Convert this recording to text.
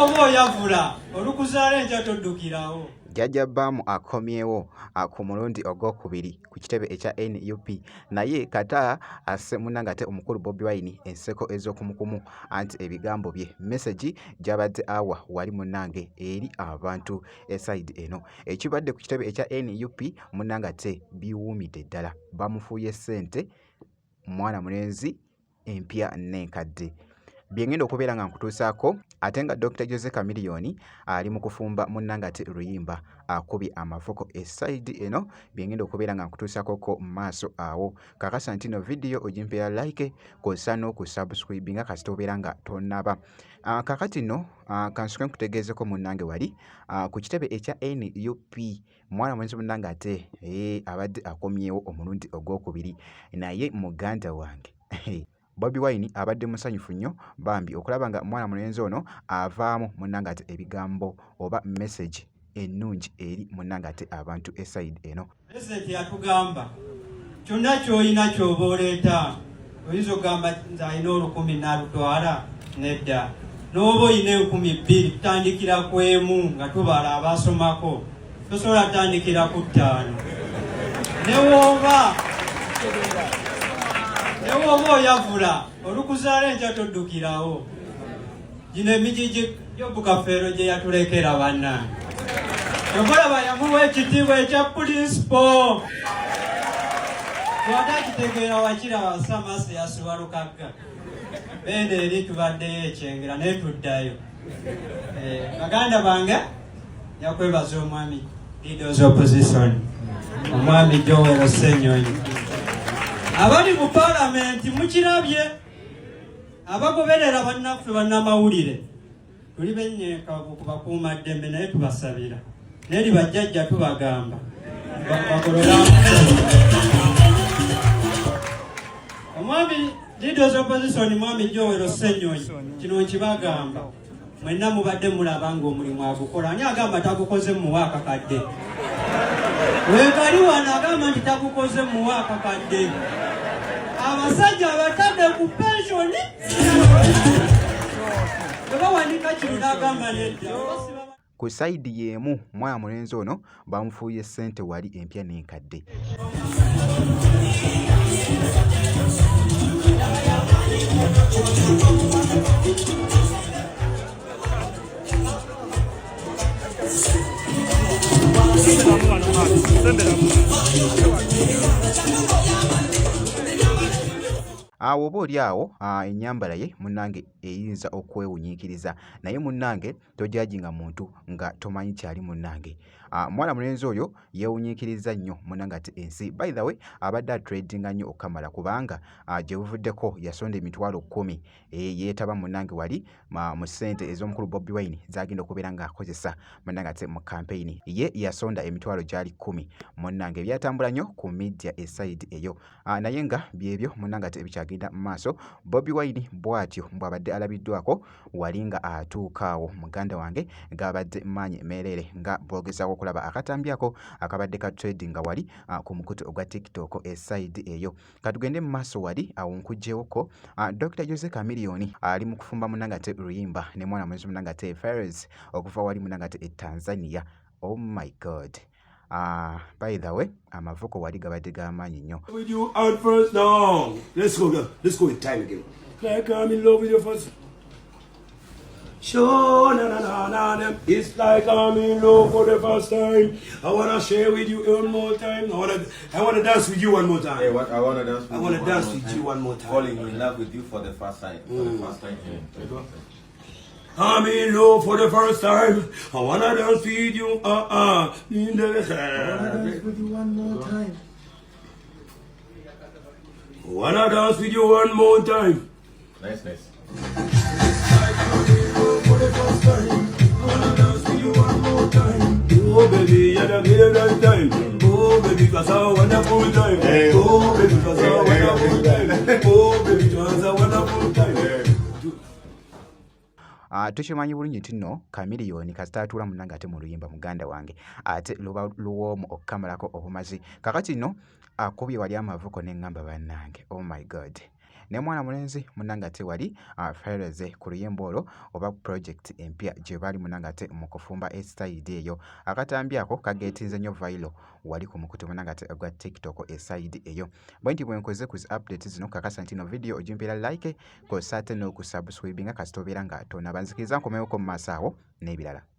woba oyavula olukuzaala enkya toddukirawo. Jjajja Bam akomyewo ku mulundi ogwokubiri ku kitebe ekya NUP naye kata asse munnange ate omukulu Bobi Wine enseko ez'okumukumu anti ebigambo bye message gy'abadde awa wali munnange eri abantu eside eno ekibadde ku kitebe ekya NUP munnange ate biwuumidde ddala bamufuuye ssente mwana mulenzi empya n'enkadde byengenda okubeera nga nkutuusaako ate nga Dr. Jose Chameleone ali mu kufumba munnange ate Luyimba akubye amafuko eside eno byengenda okubeera nga nkutuusaakoko mu maaso awo kakasa nti no vidiyo ogimpeera like kosa n'okusubscribe nga kasita obeera nga tonnaba kakati no kansuke nkutegeezeko munnange wali ku kitebe ekya NUP mwana mwenzi munnange ate abadde akomyewo omulundi ogwokubiri naye muganda wange Bobi Wine abadde musanyufu nnyo bambi okulaba nga mwana mulenzi ono avaamu munnange ate ebigambo oba message ennungi eri munnange ate abantu eside eno. President yatugamba kyonna ky'olina ky'oba oleeta oyinza okugamba nti alina 10,000 n'alutwala nedda n'oba olina 2,000 tutandikira ku emu nga tubala abaasomako tosobola tandikira ku 5 newoba oyavula olukuzaala enkya toddukirawo. Gino emigigi gy'obukafeero gye yatulekera bannange okolaba yamuwa ekitiibwa ekya pulinsipo twate akitegeera wakiraba Samasi yasuba lukagga bende eri tubaddeyo ekyengera naye tuddayo. Baganda bange yakwebaza omwami leaders opposition omwami Joel Ssenyonyi abali mu palamenti mukirabye abagoberera bannaffe bannamawulire tuli bennyekavu ku bakuumaddembe naye tubasabira neri bajjajja tubagamba bagolola omwami leaders opposition mwami Joel Ssenyonyi kino nkibagamba mwenna mubadde mulaba ng'omulimu agukola ani agamba tagukoze mu mwaka kadde wekali wano agamba nti tagukoze mu mwaka kadde abasajja abatadde ku pensioni tebawanika kino n'agamba nedda. Ku sayidi y'emu mwana mulenzi ono bamufuuye ssente wali empya n'enkadde. Awo oba oli awo ennyambala ye munnange eyinza okwewunyiikiriza naye munnange tojajinga muntu nga tomanyi kyali munnange. Mwana mulenzi oyo yeewunyiikiriza nnyo munnange ate ensi by the way abadde atradinga nnyo okamala kubanga gye buvuddeko yasonda emitwalo 10 yeetaba munnange wali mu ssente ez'omukulu Bobi Wine zagenda okubeera ng'akozesa munnange ate mu campaign ye yasonda emitwalo gyali 10 munnange byatambula nnyo ku media eside eyo naye nga byebyo munnange ate ebikyagenda mu maaso Bobi Wine bw'atyo bw'abadde alabiddwako wali nga atuukaawo muganda wange ng'abadde maanyi meerere nga boogezaako okulaba akatambyako akabadde ka trading nga wali ku mukutu ogwa TikTok eside eyo. Katugende mu maaso wali awo nkuggyewoko Dr. Jose Chameleone ali mu kufumba munnange ate Luyimba ne mwana mwenzi munnange ate Ferez okuva wali munnange ate Tanzania. Oh my God. By the way, amavuko wali gabadde g'amaanyi nnyo. With you out first now. Let's go with time again. Like I'm in love with you first. Sure, na. It's like I'm in love for the first time. I wanna share with you one more time. I wanna dance with you one more time. Hey, what? I wanna dance. I wanna dance with you one more time. Falling in love with you for the first time. For the first time. I'm in love for the first time. I wanna dance with you. I wanna dance with you one more time. I wanna dance with you one more time. Nice. For the first time, I wanna dance with you one more time. Oh baby, you're the middle time. Oh baby, 'cause I wanna full time. Oh baby, 'cause I wanna full time. Oh baby, 'cause I wanna full time. Tukimanyi bulungi nti nno Chameleone kasita atuula munnange ate mu Luyimba muganda wange ate luba luwoomu okukamalako obumazi kakati nno akubye wali amavuko n'eŋŋamba bannange. Oh my God. ne mwana mulenzi munangate wali Fereze ku luyimba olwo oba project empya gye bali munangate mu kufumba eside eyo. Akatambi ako kagetinze nnyo viral wali ku mukutu munangate ogwa TikTok eside eyo. Bwenti bwenkoze ku update zino kakasa nti no video ojimpira like ko sate no kusubscribinga kasitobera nga tonabanzikiriza nkomewo ko mu maaso awo n'ebirala.